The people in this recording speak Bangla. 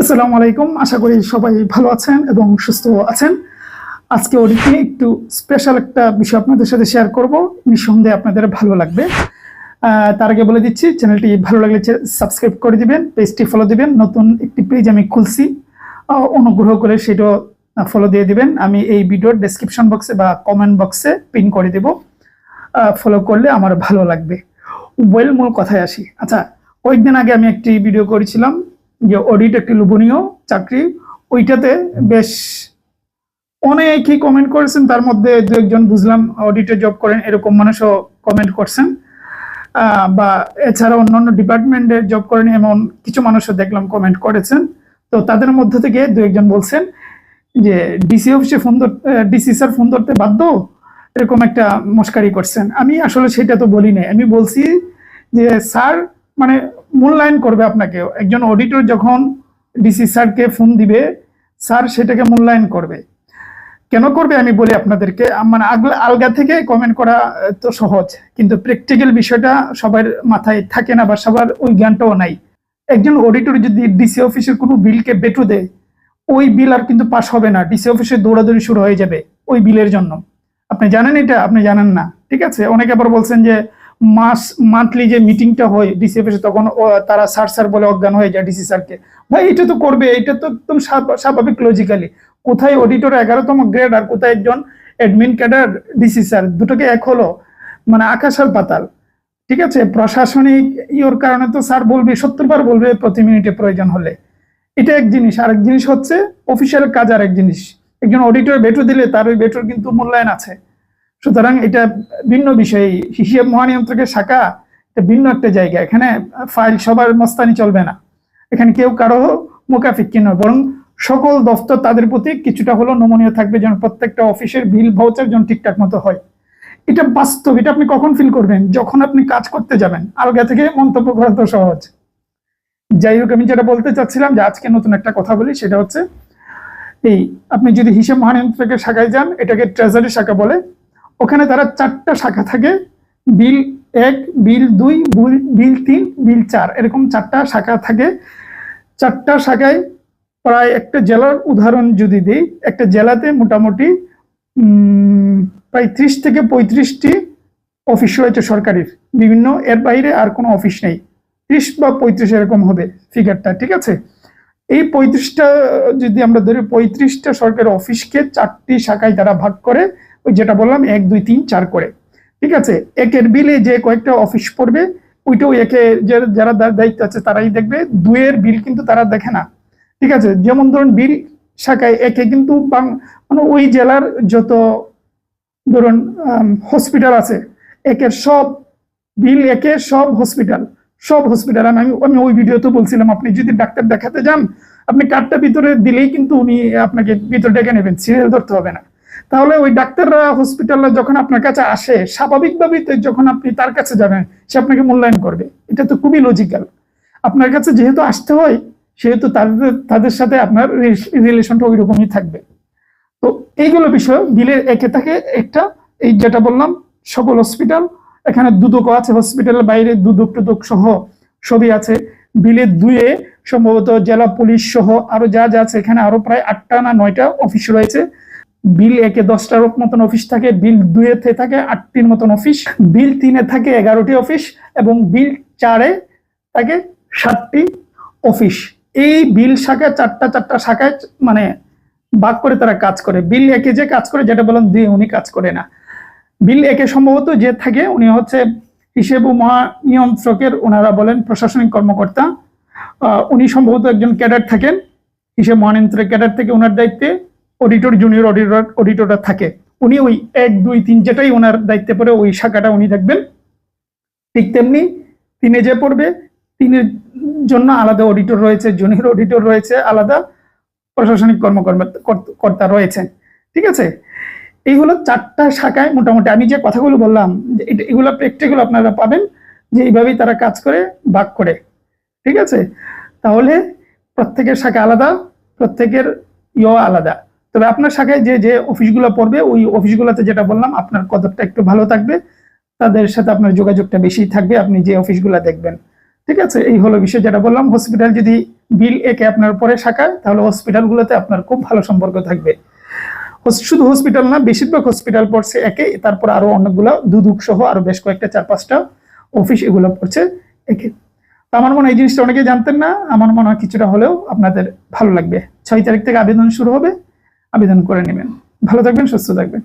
আসসালামু আলাইকুম। আশা করি সবাই ভালো আছেন এবং সুস্থ আছেন। আজকে অডিট নিয়ে একটু স্পেশাল একটা বিষয় আপনাদের সাথে শেয়ার করব, নিঃসন্দেহে আপনাদের ভালো লাগবে। তার আগে বলে দিচ্ছি, চ্যানেলটি ভালো লাগলে সাবস্ক্রাইব করে দিবেন, পেজটি ফলো দিবেন। নতুন একটি পেজ আমি খুলছি, অনুগ্রহ করে সেটাও ফলো দিয়ে দিবেন। আমি এই ভিডিওর ডেসক্রিপশন বক্সে বা কমেন্ট বক্সে পিন করে দেব, ফলো করলে আমার ভালো লাগবে। মূল কথায় আসি। আচ্ছা, কয়েকদিন আগে আমি একটি ভিডিও করেছিলাম যে অডিট একটি লোভনীয় চাকরি। ওইটাতে বেশ অনেকেই কমেন্ট করেছেন, তার মধ্যে দু একজন বুঝলাম অডিটে জব করেন এরকম মানুষও কমেন্ট করছেন, বা এছাড়া অন্যান্য ডিপার্টমেন্টে জব করেন এমন কিছু মানুষও দেখলাম কমেন্ট করেছেন। তো তাদের মধ্য থেকে দু একজন বলছেন যে ডিসি অফিসে ডিসি স্যার ফোন ধরতে বাধ্য, এরকম একটা মস্কারি করছেন। আমি আসলে সেটা তো বলি নাই, আমি বলছি যে স্যার মানে মূল্যায়ন করবে আপনাকে। একজন অডিটর যখন ডিসি স্যারকে ফোন দিবে, স্যার সেটাকে মূল্যায়ন করবে। কেন করবে আমি বলি আপনাদেরকে। মানে আলগা থেকে কমেন্ট করা তো সহজ, কিন্তু প্র্যাকটিক্যাল বিষয়টা সবার মাথায় থাকে না বা সবার ওই জ্ঞানটাও নাই। একজন অডিটর যদি ডিসি অফিসের কোনো বিলকে বেটু দেয়, ওই বিল আর কিন্তু পাস হবে না, ডিসি অফিসে দৌড়াদৌড়ি শুরু হয়ে যাবে ওই বিলের জন্য। আপনি জানেন এটা? আপনি জানেন না, ঠিক আছে। অনেকে আবার বলছেন যে মান্থলি যে মিটিংটা হয় ডিসি অফিসে, তখন তারা স্যার বলে অজ্ঞান হয়ে যায় ডিসি স্যারকে। ভাই এটা তো করবে, এটা তো একদম স্বাভাবিক লজিক্যালি। কোথায় অডিটর 11তম গ্রেড আর কোথায় একজন অ্যাডমিন ক্যাডার ডিসি স্যার, দুটোকে এক হলো? মানে আকাশ আর পাতাল, ঠিক আছে। প্রশাসনিক ইওর কারণে তো স্যার বলবে, 70 বার বলবে প্রতি মিনিটে প্রয়োজন হলে। এটা এক জিনিস। আরেক জিনিস হচ্ছে অফিসিয়াল কাজ, আরেক জিনিস। একজন অডিটর বেটু দিলে তার ওই বেটুর কিন্তু মূল্যায়ন আছে। সুতরাং এটা ভিন্ন বিষয়। হিসাব মহানিয়ন্ত্রকের শাখা এটা ভিন্ন একটা জায়গা। এখানে ফাইল সবার মস্তানি চলবে না, এখানে কেউ কারো মুখাফিক্ষি নয়, বরং সকল দফতর তাদের প্রতি কিছুটা হলো নমনীয় থাকবে, যেন প্রত্যেকটা অফিসের বিল ভাউচার যেন ঠিকঠাক মতো হয়। এটা বাস্তব। এটা আপনি কখন ফিল করবেন? যখন আপনি কাজ করতে যাবেন। আলগা থেকে মন্তব্য করা তো সহজ। যাই হোক, আমি যেটা বলতে চাচ্ছিলাম যে আজকে নতুন একটা কথা বলি, সেটা হচ্ছে এই, আপনি যদি হিসাব মহানিয়ন্ত্রকের শাখায় যান, এটাকে ট্রেজারি শাখা বলে। ওখানে তারা 4টা শাখা থাকে, বিল 1, বিল 2, বিল 3, বিল 4, এরকম 4টা শাখা থাকে। 4টা শাখায় প্রায় একটা জেলার উদাহরণ যদি দিই, একটা জেলাতে মোটামুটি প্রায় 30 থেকে 35টি অফিস রয়েছে সরকারির, বিভিন্ন। এর বাইরে আর কোনো অফিস নেই। 30 বা 35 এরকম হবে ফিগারটা, ঠিক আছে। এই 35টা যদি আমরা ধরি, 35টা সরকারি অফিসকে 4টি শাখায় তারা ভাগ করে, ওই যেটা বললাম 1, 2, 3, 4 করে, ঠিক আছে। একের বিলে যে কয়েকটা অফিস পড়বে, ওইটাও একে যারা দায়িত্ব আছে তারাই দেখবে। 2 এর বিল কিন্তু তারা দেখে না, ঠিক আছে। যেমন ধরুন বিল শাখায় একে কিন্তু মানে ওই জেলার যত ধরুন হসপিটাল আছে, একের সব বিল, একে সব হসপিটাল। আমি ওই ভিডিওতে বলছিলাম, আপনি যদি ডাক্তার দেখাতে যান, আপনি কার্ডটা ভিতরে দিলেই কিন্তু উনি আপনাকে ভিতরে ডেকে নেবেন, সিরিয়াল ধরতে হবে না। তাহলে ওই ডাক্তাররা, হসপিটালরা যখন আপনার কাছে আসে, স্বাভাবিকভাবেই তো যখন আপনি তার কাছে যাবেন, সে আপনাকে মূল্যায়ন করবে। এটা তো খুবই লজিক্যাল। আপনার কাছে যেহেতু আসতে হয়, সেহেতু তাদের সাথে আপনার রিলেশনটা ওই রকমই থাকবে। তো এইগুলো বিষয়। বিলের একে থাকে একটা, এই যেটা বললাম সকল হসপিটাল। এখানে দুদকও আছে, হসপিটালের বাইরে দুদক টুদক সহ সবই আছে। বিলের 2-এ সম্ভবত জেলা পুলিশ সহ আরো যা যা আছে, এখানে আরো প্রায় 8টা না 9টা অফিস রয়েছে। বিল 1-এ 10টার মতন অফিস থাকে, বিল 2-এ থাকে 8টির মতন অফিস, বিল 3-এ থাকে 11টি অফিস, এবং বিল 4-এ থাকে 7টি অফিস। এই বিল শাখায় 4টা শাখায় মানে ভাগ করে তারা কাজ করে। বিল 1-এ যে কাজ করে, যেটা বললাম 2-এ উনি কাজ করে না। বিল 1-এ সম্ভবত যে থাকে, উনি হচ্ছে হিসেব মহানিয়ন্ত্রকের, ওনারা বলেন প্রশাসনিক কর্মকর্তা। উনি সম্ভবত একজন ক্যাডার থাকেন, হিসেব মহানিয়ন্ত্রক ক্যাডার থেকে ওনার দায়িত্বে অডিটর, জুনিয়র অডিটররা থাকে। উনি ওই 1, 2, 3 যেটাই ওনার দায়িত্বে পড়ে, ওই শাখাটা উনি দেখবেন। ঠিক তেমনি 3-এ যে পড়বে, 3-এর জন্য আলাদা অডিটর রয়েছে, জুনিয়র অডিটর রয়েছে, আলাদা প্রশাসনিক কর্মকর্তা রয়েছেন, ঠিক আছে। এই হলো 4টা শাখায় মোটামুটি আমি যে কথাগুলো বললাম, এগুলো প্র্যাকটিক্যাল আপনারা পাবেন, যে এইভাবেই তারা কাজ করে, ভাগ করে, ঠিক আছে। তাহলে প্রত্যেকের শাখা আলাদা, প্রত্যেকের আলাদা। তবে আপনার শাখায় যে যে অফিসগুলো পড়বে, ওই অফিসগুলোতে যেটা বললাম, আপনার কদরটা একটু ভালো থাকবে, তাদের সাথে আপনার যোগাযোগটা বেশি থাকবে, আপনি যে অফিসগুলো দেখবেন, ঠিক আছে। এই হলো বিষয় যেটা বললাম। হসপিটাল যদি বিল একে আপনার পরে শাখায়, তাহলে হসপিটালগুলোতে আপনার খুব ভালো সম্পর্ক থাকবে। শুধু হসপিটাল না, বেশিরভাগ হসপিটাল পড়ছে একে, তারপর আরো অনেকগুলো দুদক সহ আরো বেশ কয়েকটা 4-5টা অফিস এগুলো পড়ছে একে। তো আমার মনে হয় এই জিনিসটা অনেকে জানতেন না, আমার মনে হয় কিছুটা হলেও আপনাদের ভালো লাগবে। 6 তারিখ থেকে আবেদন শুরু হবে, আবেদন করে নেবেন। ভালো থাকবেন, সুস্থ থাকবেন।